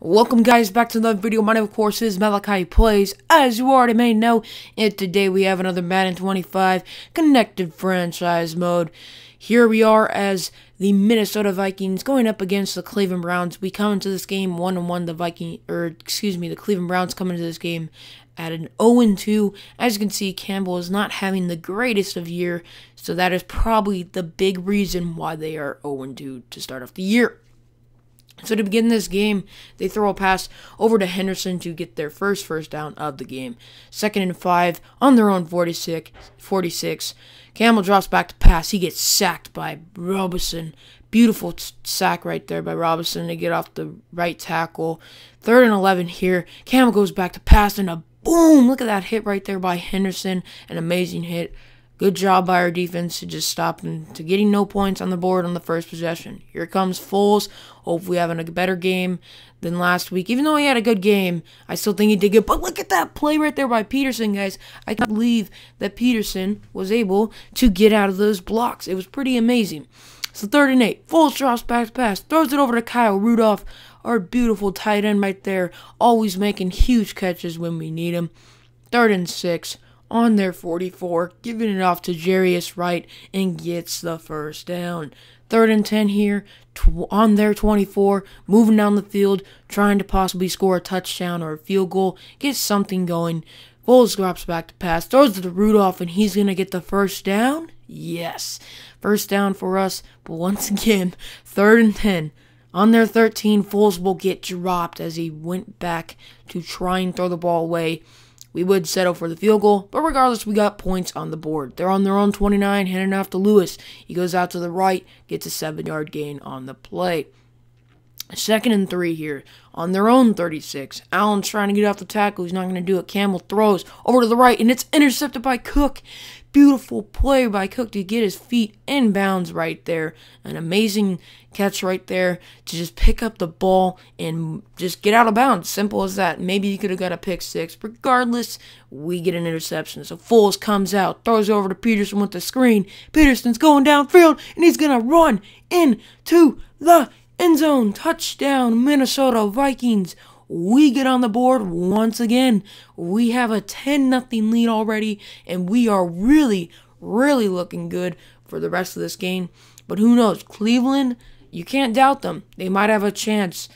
Welcome guys back to another video. My name of course is Malachi Plays, as you already may know, and today we have another Madden 25 connected franchise mode. Here we are as the Minnesota Vikings going up against the Cleveland Browns. We come into this game 1-1. The Cleveland Browns come into this game at an 0-2. As you can see, Campbell is not having the greatest of year, so that is probably the big reason why they are 0-2 to start off the year. So to begin this game, they throw a pass over to Henderson to get their first down of the game. 2nd and 5 on their own 46. Campbell drops back to pass. He gets sacked by Robinson. Beautiful sack right there by Robinson to get off the right tackle. 3rd and 11 here. Campbell goes back to pass and a boom! Look at that hit right there by Henderson. An amazing hit. Good job by our defense to just stop them to getting no points on the board on the first possession. Here comes Foles. Hopefully having a better game than last week. Even though he had a good game, I still think he did good. But look at that play right there by Peterson, guys. I can't believe that Peterson was able to get out of those blocks. It was pretty amazing. So 3rd and 8. Foles drops back to pass. Throws it over to Kyle Rudolph. Our beautiful tight end right there. Always making huge catches when we need him. 3rd and 6. On their 44, giving it off to Jarius Wright and gets the first down. 3rd and 10 here on their 24, moving down the field, trying to possibly score a touchdown or a field goal, get something going. Foles drops back to pass, throws it to Rudolph, and he's going to get the first down? Yes. First down for us, but once again, 3rd and 10. On their 13, Foles will get dropped as he went back to try and throw the ball away. We would settle for the field goal, but regardless, we got points on the board. They're on their own 29, handing off to Lewis. He goes out to the right, gets a 7-yard gain on the play. 2nd and 3 here on their own 36. Allen's trying to get off the tackle. He's not going to do it. Campbell throws over to the right, and it's intercepted by Cook. Beautiful play by Cook to get his feet in bounds right there. An amazing catch right there to just pick up the ball and just get out of bounds. Simple as that. Maybe you could have got a pick six. Regardless, we get an interception. So Foles comes out, throws over to Peterson with the screen. Peterson's going downfield, and he's going to run into the end zone. Touchdown, Minnesota Vikings. We get on the board once again. We have a 10-0 lead already, and we are really looking good for the rest of this game. But who knows? Cleveland, you can't doubt them. They might have a chance.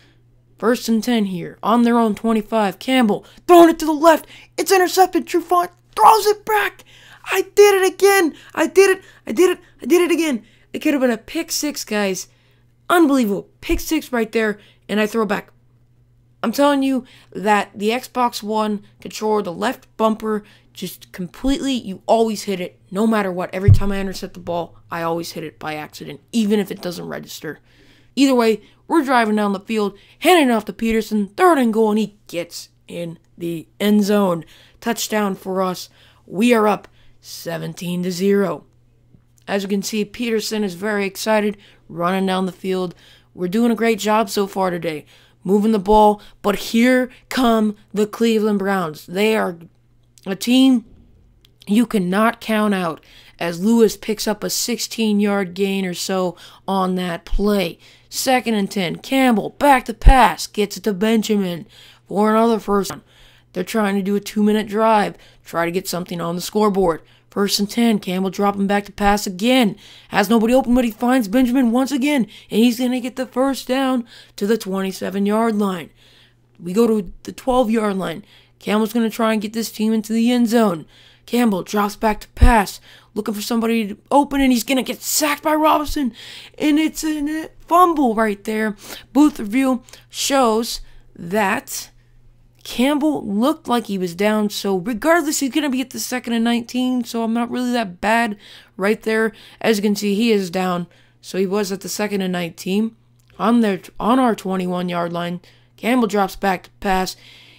1st and 10 here on their own 25. Campbell throwing it to the left. It's intercepted. Trufant throws it back. I did it again. I did it again. It could have been a pick six, guys. Unbelievable. Pick six right there, and I throw back. I'm telling you that the Xbox One controller, the left bumper, just completely, you always hit it, no matter what. Every time I intercept the ball, I always hit it by accident, even if it doesn't register. Either way, we're driving down the field, handing it off to Peterson, 3rd and goal, and he gets in the end zone. Touchdown for us. We are up 17-0. As you can see, Peterson is very excited, running down the field. We're doing a great job so far today, moving the ball, but here come the Cleveland Browns. They are a team you cannot count out, as Lewis picks up a 16-yard gain or so on that play. 2nd and 10, Campbell back to pass, gets it to Benjamin for another first down. They're trying to do a 2-minute drive, try to get something on the scoreboard. 1st and 10, Campbell dropping back to pass again. Has nobody open, but he finds Benjamin once again, and he's going to get the first down to the 27-yard line. We go to the 12-yard line. Campbell's going to try and get this team into the end zone. Campbell drops back to pass, looking for somebody to open, and he's going to get sacked by Robinson, and it's a fumble right there. Booth review shows that Campbell looked like he was down, so regardless, he's going to be at the 2nd and 19, so I'm not really that bad right there. As you can see, he is down, so he was at the 2nd and 19. On our 21-yard line, Campbell drops back to pass.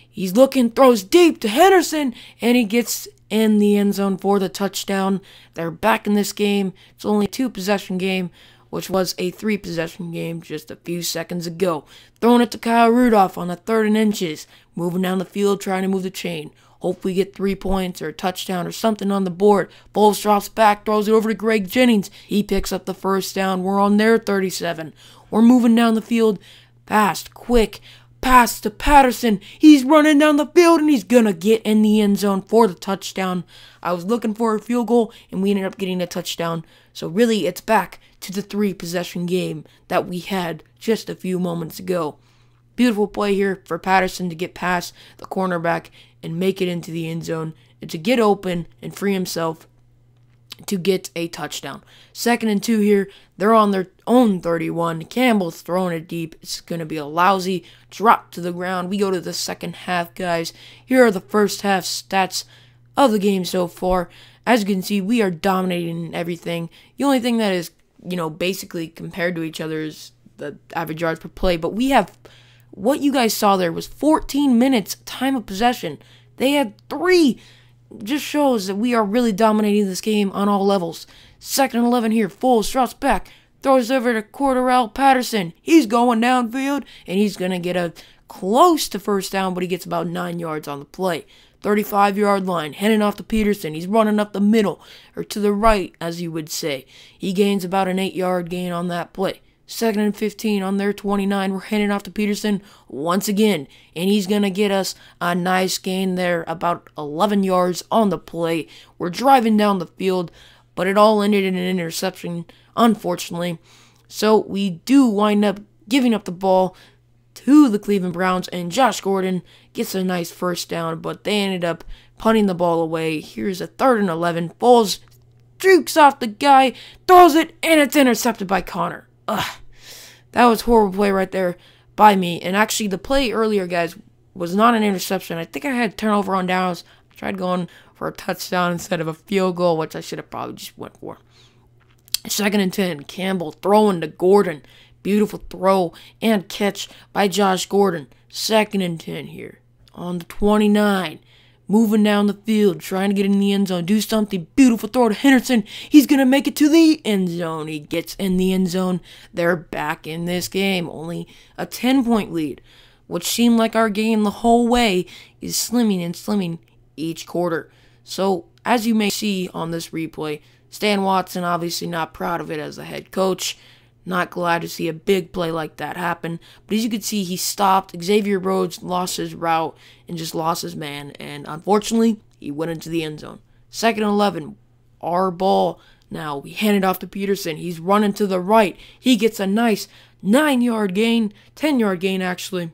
He's looking, throws deep to Henderson, and he gets in the end zone for the touchdown. They're back in this game. It's only a 2-possession game, which was a 3-possession game just a few seconds ago. Throwing it to Kyle Rudolph on the 3rd and inches. Moving down the field, trying to move the chain. Hopefully get 3 points or a touchdown or something on the board. Foles drops back, throws it over to Greg Jennings. He picks up the first down. We're on their 37. We're moving down the field fast, quick. Pass to Patterson. He's running down the field, and he's going to get in the end zone for the touchdown. I was looking for a field goal, and we ended up getting a touchdown. So really, it's back to the 3-possession game that we had just a few moments ago. Beautiful play here for Patterson to get past the cornerback and make it into the end zone and to get open and free himself to get a touchdown. 2nd and 2 here. They're on their own 31. Campbell's throwing it deep. It's going to be a lousy drop to the ground. We go to the second half, guys. Here are the first half stats of the game so far. As you can see, we are dominating everything. The only thing that is, basically compared to each other is the average yards per play. But we have, what you guys saw there was 14 minutes time of possession. They had 3. Just shows that we are really dominating this game on all levels. 2nd and 11 here. Foles drops back. Throws over to Cordarrelle Patterson. He's going downfield, and he's going to get a close to first down, but he gets about 9 yards on the play. 35-yard line. Handing off to Peterson. He's running up the middle, or to the right, as you would say. He gains about an 8-yard gain on that play. 2nd and 15 on their 29. We're handing off to Peterson once again. And he's going to get us a nice gain there, about 11 yards on the play. We're driving down the field, but it all ended in an interception, unfortunately. So we do wind up giving up the ball to the Cleveland Browns, and Josh Gordon gets a nice first down, but they ended up punting the ball away. Here's a 3rd and 11. Foles jukes off the guy, throws it, and it's intercepted by Connor. Ugh. That was a horrible play right there by me. And actually, the play earlier, guys, was not an interception. I think I had turnover on downs. I tried going for a touchdown instead of a field goal, which I should have probably just went for. 2nd and 10. Campbell throwing to Gordon. Beautiful throw and catch by Josh Gordon. 2nd and 10 here on the 29. Moving down the field, trying to get in the end zone, do something. Beautiful throw to Henderson. He's going to make it to the end zone. He gets in the end zone. They're back in this game. Only a 10-point lead, which seemed like our game the whole way, is slimming and slimming each quarter. So, as you may see on this replay, Stan Watson obviously not proud of it as the head coach. Not glad to see a big play like that happen. But as you can see, he stopped. Xavier Rhodes lost his route and just lost his man. And unfortunately, he went into the end zone. 2nd and 11. Our ball now. We hand it off to Peterson. He's running to the right. He gets a nice 9-yard gain. 10-yard gain, actually,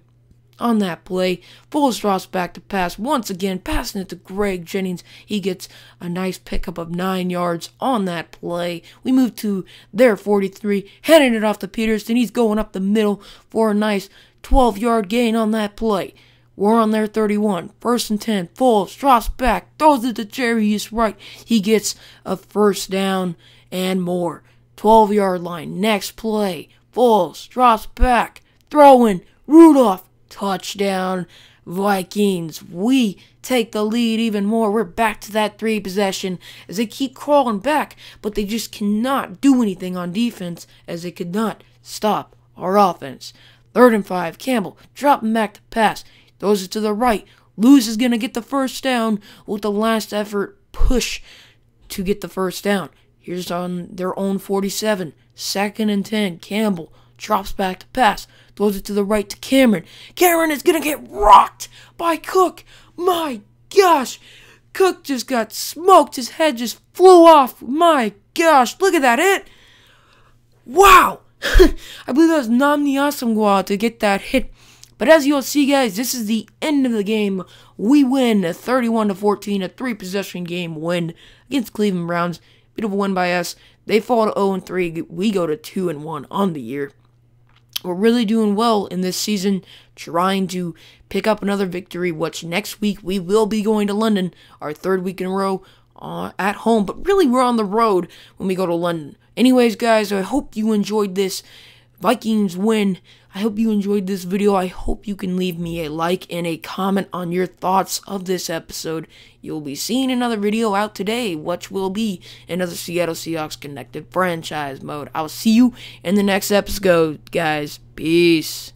on that play. Foles drops back to pass. Once again, passing it to Greg Jennings. He gets a nice pickup of 9 yards on that play. We move to their 43. Handing it off to Peterson. He's going up the middle for a nice 12-yard gain on that play. We're on their 31. 1st and 10. Foles drops back. Throws it to Jarius Wright. He gets a first down and more. 12-yard line. Next play. Foles drops back. Throwing. Rudolph. Touchdown, Vikings. We take the lead even more. We're back to that 3-possession as they keep crawling back, but they just cannot do anything on defense as they could not stop our offense. 3rd and 5. Campbell dropping back to pass. Throws it to the right. Lewis is going to get the first down with the last effort push to get the first down. Here's on their own 47. 2nd and 10. Campbell drops back to pass. Throws it to the right to Cameron. Cameron is going to get rocked by Cook. My gosh. Cook just got smoked. His head just flew off. My gosh. Look at that hit. Wow. I believe that was Namdi Asomugha to get that hit. But as you'll see, guys, this is the end of the game. We win a 31-14, a 3-possession game win against Cleveland Browns. Beautiful win by us. They fall to 0-3. We go to 2-1 on the year. We're really doing well in this season, trying to pick up another victory, which next week we will be going to London, our 3rd week in a row at home. But really, we're on the road when we go to London. Anyways, guys, I hope you enjoyed this Vikings win. I hope you enjoyed this video. I hope you can leave me a like and a comment on your thoughts of this episode. You'll be seeing another video out today, which will be another Seattle Seahawks Connected Franchise Mode. I'll see you in the next episode, guys. Peace.